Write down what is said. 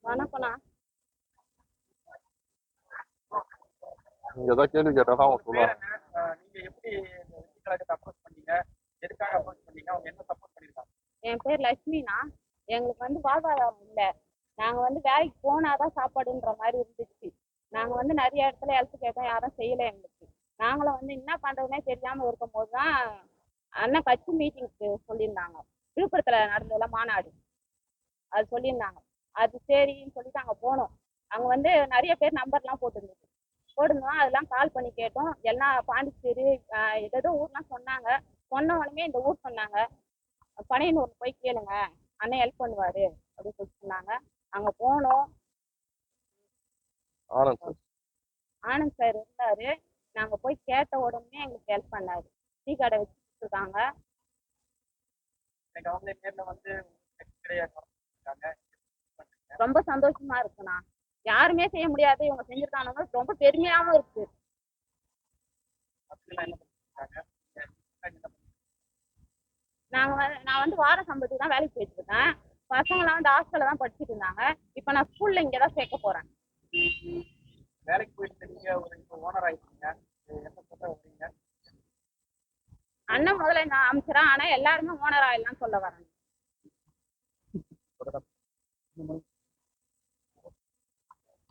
வணக்கம்ண்ணா. நீங்க ஏதாவது கேள்வி கேட்டா அவங்க சொல்லுவாங்க. என் பேர் லட்சுமிண்ணா. எங்களுக்கு வந்து வாழ்வாதாரம் இல்லை. நாங்க வந்து வேலைக்கு போனாதான் சாப்பாடுன்ற மாதிரி இருந்துச்சு. நாங்க வந்து நிறைய இடத்துல எழுத்து கேட்டோம், யாரும் செய்யலை எங்களுக்கு. நாங்களும் வந்து என்ன பண்றதுன்னே தெரியாம இருக்கும் போதுதான் அண்ணன் கட்சி மீட்டிங்க்கு சொல்லியிருந்தாங்க. விழுப்புரத்துல நடந்ததுல மாநாடு அது சொல்லியிருந்தாங்க. அது சரின்னு சொல்லிட்டு அங்க போனோம். அங்க வந்து நிறைய பேர் நம்பர்லாம் போட்டுருந்தோம். அதெல்லாம் கால் பண்ணி கேட்டோம். எல்லாம் பாண்டிச்சேரி ஏதோ ஊர்லாம் சொன்னாங்க. சொன்ன உடனே இந்த ஊர் சொன்னாங்க, பனையனூர் போய் கேளுங்க, அண்ணன் ஹெல்ப் பண்ணுவாரு அப்படின்னு சொல்லி சொன்னாங்க. அங்க போனோம். ஆனந்த் சார் இருந்தாரு. நாங்க போய் கேட்ட உடனே எங்களுக்கு ஹெல்ப் பண்ணாரு. டீ கடை வச்சுட்டு இருக்காங்க. ரொம்ப சந்தோஷமா இருக்குண்ணா. யாருமே செய்ய முடியாது, இவங்க செஞ்சிருக்காங்க. ரொம்ப பெருமையாவும் இருக்கு. நான் வந்து வார சம்பளத்துக்கு தான் வேலைக்கு போயிட்டு இருக்கேன். பசங்களாம் வந்து ஹாஸ்டல்ல தான் படிச்சுட்டு இருந்தாங்க. இப்ப நான் ஸ்கூல்ல இங்கதான் சேர்க்க போறேன். வேலைக்கு போயிட்டு நீங்க ஓனர் ஆயிட்டீங்க. அண்ணன் முதல்ல நான் அமைச்சரா, ஆனா எல்லாருமே ஓனர் ஆயிடலாம் சொல்ல வரேன்.